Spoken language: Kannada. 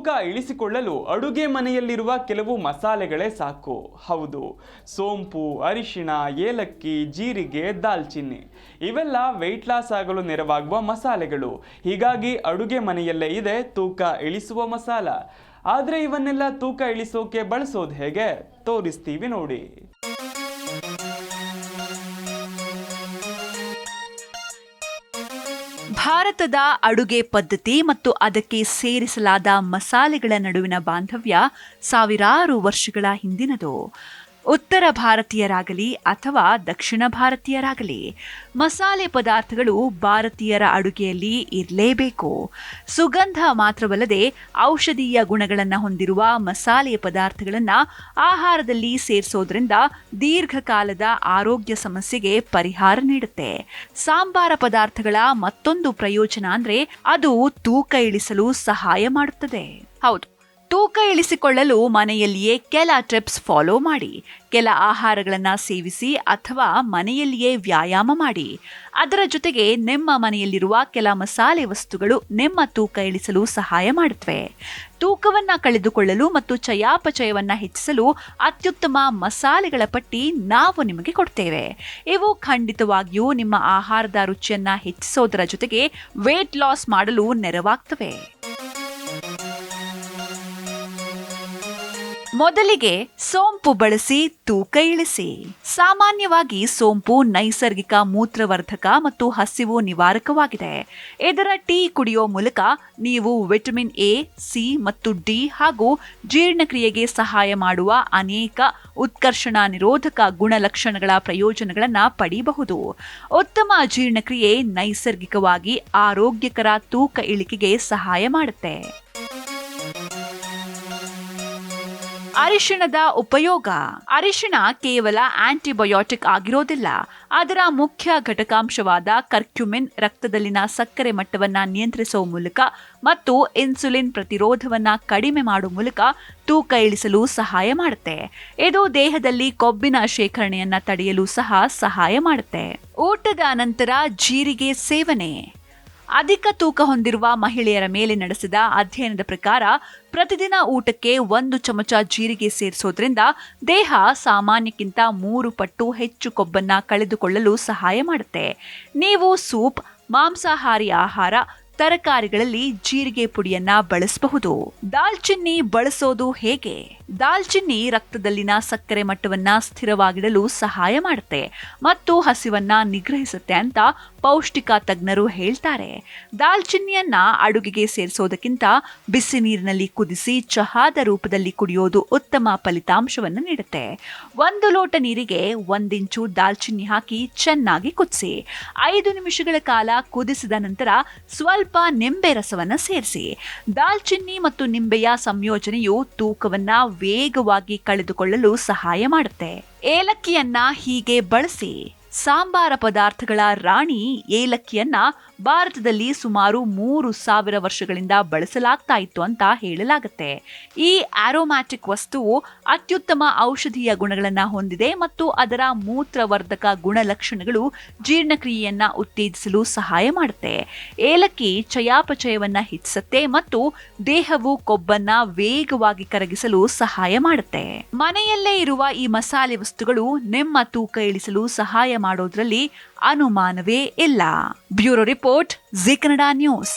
ತೂಕ ಇಳಿಸಿಕೊಳ್ಳಲು ಅಡುಗೆ ಮನೆಯಲ್ಲಿರುವ ಕೆಲವು ಮಸಾಲೆಗಳೇ ಸಾಕು. ಹೌದು, ಸೋಂಪು, ಅರಿಶಿಣ, ಏಲಕ್ಕಿ, ಜೀರಿಗೆ, ದಾಲ್ಚಿನ್ನಿ ಇವೆಲ್ಲ ವೆಯ್ಟ್ ಲಾಸ್ ಆಗಲು ನೆರವಾಗುವ ಮಸಾಲೆಗಳು. ಹೀಗಾಗಿ ಅಡುಗೆ ಮನೆಯಲ್ಲೇ ಇದೆ ತೂಕ ಇಳಿಸುವ ಮಸಾಲ. ಆದರೆ ಇವನ್ನೆಲ್ಲ ತೂಕ ಇಳಿಸೋಕೆ ಬಳಸೋದು ಹೇಗೆ ತೋರಿಸ್ತೀವಿ ನೋಡಿ. ಭಾರತದ ಅಡುಗೆ ಪದ್ಧತಿ ಮತ್ತು ಅದಕ್ಕೆ ಸೇರಿಸಲಾದ ಮಸಾಲೆಗಳ ನಡುವಿನ ಬಾಂಧವ್ಯ ಸಾವಿರಾರು ವರ್ಷಗಳ ಹಿಂದಿನದು. ಉತ್ತರ ಭಾರತೀಯರಾಗಲಿ ಅಥವಾ ದಕ್ಷಿಣ ಭಾರತೀಯರಾಗಲಿ ಮಸಾಲೆ ಪದಾರ್ಥಗಳು ಭಾರತೀಯರ ಅಡುಗೆಯಲ್ಲಿ ಇರಲೇಬೇಕು. ಸುಗಂಧ ಮಾತ್ರವಲ್ಲದೆ ಔಷಧೀಯ ಗುಣಗಳನ್ನು ಹೊಂದಿರುವ ಮಸಾಲೆ ಪದಾರ್ಥಗಳನ್ನು ಆಹಾರದಲ್ಲಿ ಸೇರಿಸೋದ್ರಿಂದ ದೀರ್ಘಕಾಲದ ಆರೋಗ್ಯ ಸಮಸ್ಯೆಗೆ ಪರಿಹಾರ ನೀಡುತ್ತೆ. ಸಾಂಬಾರ ಪದಾರ್ಥಗಳ ಮತ್ತೊಂದು ಪ್ರಯೋಜನ ಅಂದ್ರೆ ಅದು ತೂಕ ಇಳಿಸಲು ಸಹಾಯ ಮಾಡುತ್ತದೆ. ಹೌದು, ತೂಕ ಇಳಿಸಿಕೊಳ್ಳಲು ಮನೆಯಲ್ಲಿಯೇ ಕೆಲ ಟಿಪ್ಸ್ ಫಾಲೋ ಮಾಡಿ. ಕೆಲ ಆಹಾರಗಳನ್ನು ಸೇವಿಸಿ ಅಥವಾ ಮನೆಯಲ್ಲಿಯೇ ವ್ಯಾಯಾಮ ಮಾಡಿ. ಅದರ ಜೊತೆಗೆ ನಿಮ್ಮ ಮನೆಯಲ್ಲಿರುವ ಕೆಲ ಮಸಾಲೆ ವಸ್ತುಗಳು ನಿಮ್ಮ ತೂಕ ಇಳಿಸಲು ಸಹಾಯ ಮಾಡುತ್ತವೆ. ತೂಕವನ್ನು ಕಳೆದುಕೊಳ್ಳಲು ಮತ್ತು ಚಯಾಪಚಯವನ್ನು ಹೆಚ್ಚಿಸಲು ಅತ್ಯುತ್ತಮ ಮಸಾಲೆಗಳ ಪಟ್ಟಿ ನಾವು ನಿಮಗೆ ಕೊಡ್ತೇವೆ. ಇವು ಖಂಡಿತವಾಗಿಯೂ ನಿಮ್ಮ ಆಹಾರದ ರುಚಿಯನ್ನ ಹೆಚ್ಚಿಸೋದರ ಜೊತೆಗೆ ವೇಟ್ ಲಾಸ್ ಮಾಡಲು ನೆರವಾಗ್ತವೆ. ಮೊದಲಿಗೆ ಸೋಂಪು ಬಳಸಿ ತೂಕ ಇಳಿಸಿ. ಸಾಮಾನ್ಯವಾಗಿ ಸೋಂಪು ನೈಸರ್ಗಿಕ ಮೂತ್ರವರ್ಧಕ ಮತ್ತು ಹಸಿವು ನಿವಾರಕವಾಗಿದೆ. ಇದರ ಟೀ ಕುಡಿಯೋ ಮೂಲಕ ನೀವು ವಿಟಮಿನ್ ಎ, ಸಿ ಮತ್ತು ಡಿ ಹಾಗೂ ಜೀರ್ಣಕ್ರಿಯೆಗೆ ಸಹಾಯ ಮಾಡುವ ಅನೇಕ ಉತ್ಕರ್ಷಣ ನಿರೋಧಕ ಗುಣಲಕ್ಷಣಗಳ ಪ್ರಯೋಜನಗಳನ್ನು ಪಡೆಯಬಹುದು. ಉತ್ತಮ ಜೀರ್ಣಕ್ರಿಯೆ ನೈಸರ್ಗಿಕವಾಗಿ ಆರೋಗ್ಯಕರ ತೂಕ ಇಳಿಕೆಗೆ ಸಹಾಯ ಮಾಡುತ್ತೆ. ಅರಿಶಿಣದ ಉಪಯೋಗ. ಅರಿಶಿಣ ಕೇವಲ ಆಂಟಿಬಯೋಟಿಕ್ ಆಗಿರೋದಿಲ್ಲ. ಅದರ ಮುಖ್ಯ ಘಟಕಾಂಶವಾದ ಕರ್ಕ್ಯುಮಿನ್ ರಕ್ತದಲ್ಲಿನ ಸಕ್ಕರೆ ಮಟ್ಟವನ್ನು ನಿಯಂತ್ರಿಸುವ ಮೂಲಕ ಮತ್ತು ಇನ್ಸುಲಿನ್ ಪ್ರತಿರೋಧವನ್ನು ಕಡಿಮೆ ಮಾಡುವ ಮೂಲಕ ತೂಕ ಇಳಿಸಲು ಸಹಾಯ ಮಾಡುತ್ತೆ. ಇದು ದೇಹದಲ್ಲಿ ಕೊಬ್ಬಿನ ಶೇಖರಣೆಯನ್ನು ತಡೆಯಲು ಸಹ ಸಹಾಯ ಮಾಡುತ್ತೆ. ಊಟದ ನಂತರ ಜೀರಿಗೆ ಸೇವನೆ. ಅಧಿಕ ತೂಕ ಹೊಂದಿರುವ ಮಹಿಳೆಯರ ಮೇಲೆ ನಡೆಸಿದ ಅಧ್ಯಯನದ ಪ್ರಕಾರ ಪ್ರತಿದಿನ ಊಟಕ್ಕೆ 1 ಚಮಚ ಜೀರಿಗೆ ಸೇರಿಸೋದ್ರಿಂದ ದೇಹ ಸಾಮಾನ್ಯಕ್ಕಿಂತ 3 ಪಟ್ಟು ಹೆಚ್ಚು ಕೊಬ್ಬನ್ನ ಕಳೆದುಕೊಳ್ಳಲು ಸಹಾಯ ಮಾಡುತ್ತೆ. ನೀವು ಸೂಪ್, ಮಾಂಸಾಹಾರಿ ಆಹಾರ, ತರಕಾರಿಗಳಲ್ಲಿ ಜೀರಿಗೆ ಪುಡಿಯನ್ನ ಬಳಸಬಹುದು. ದಾಲ್ಚಿನ್ನಿ ಬಳಸೋದು ಹೇಗೆ? ದಾಲ್ಚಿನ್ನಿ ರಕ್ತದಲ್ಲಿನ ಸಕ್ಕರೆ ಮಟ್ಟವನ್ನ ಸ್ಥಿರವಾಗಿಡಲು ಸಹಾಯ ಮಾಡುತ್ತೆ ಮತ್ತು ಹಸಿವನ್ನ ನಿಗ್ರಹಿಸುತ್ತೆ ಅಂತ ಪೌಷ್ಟಿಕ ತಜ್ಞರು ಹೇಳ್ತಾರೆ. ದಾಲ್ಚಿನ್ನಿಯನ್ನ ಅಡುಗೆಗೆ ಸೇರಿಸೋದಕ್ಕಿಂತ ಬಿಸಿ ನೀರಿನಲ್ಲಿ ಕುದಿಸಿ ಚಹಾದ ರೂಪದಲ್ಲಿ ಕುಡಿಯೋದು ಉತ್ತಮ ಫಲಿತಾಂಶವನ್ನು ನೀಡುತ್ತೆ. 1 ಲೋಟ ನೀರಿಗೆ 1 ಇಂಚು ದಾಲ್ಚಿನ್ನಿ ಹಾಕಿ ಚೆನ್ನಾಗಿ ಕುದಿಸಿ. 5 ನಿಮಿಷಗಳ ಕಾಲ ಕುದಿಸಿದ ನಂತರ ಸ್ವಲ್ಪ ನಿಂಬೆ ರಸವನ್ನು ಸೇರಿಸಿ. ದಾಲ್ಚಿನ್ನಿ ಮತ್ತು ನಿಂಬೆಯ ಸಂಯೋಜನೆಯು ತೂಕವನ್ನ ವೇಗವಾಗಿ ಕಳೆದುಕೊಳ್ಳಲು ಸಹಾಯ ಮಾಡುತ್ತೆ. ಏಲಕ್ಕಿಯನ್ನ ಹೀಗೆ ಬಳಸಿ. ಸಾಂಬಾರ ಪದಾರ್ಥಗಳ ರಾಣಿ ಏಲಕ್ಕಿಯನ್ನ ಭಾರತದಲ್ಲಿ ಸುಮಾರು 3000 ವರ್ಷಗಳಿಂದ ಬಳಸಲಾಗ್ತಾ ಇತ್ತು ಅಂತ ಹೇಳಲಾಗುತ್ತೆ. ಈ ಆರೋಮ್ಯಾಟಿಕ್ ವಸ್ತುವು ಅತ್ಯುತ್ತಮ ಔಷಧೀಯ ಗುಣಗಳನ್ನು ಹೊಂದಿದೆ ಮತ್ತು ಅದರ ಮೂತ್ರವರ್ಧಕ ಗುಣಲಕ್ಷಣಗಳು ಜೀರ್ಣಕ್ರಿಯೆಯನ್ನ ಉತ್ತೇಜಿಸಲು ಸಹಾಯ ಮಾಡುತ್ತೆ. ಏಲಕ್ಕಿ ಚಯಾಪಚಯವನ್ನ ಹೆಚ್ಚಿಸುತ್ತೆ ಮತ್ತು ದೇಹವು ಕೊಬ್ಬನ್ನ ವೇಗವಾಗಿ ಕರಗಿಸಲು ಸಹಾಯ ಮಾಡುತ್ತೆ. ಮನೆಯಲ್ಲೇ ಇರುವ ಈ ಮಸಾಲೆ ವಸ್ತುಗಳು ನಿಮ್ಮ ತೂಕ ಇಳಿಸಲು ಸಹಾಯ ಮಾಡೋದ್ರಲ್ಲಿ ಅನುಮಾನವೇ ಇಲ್ಲ. Bureau report, Zee Kannada news.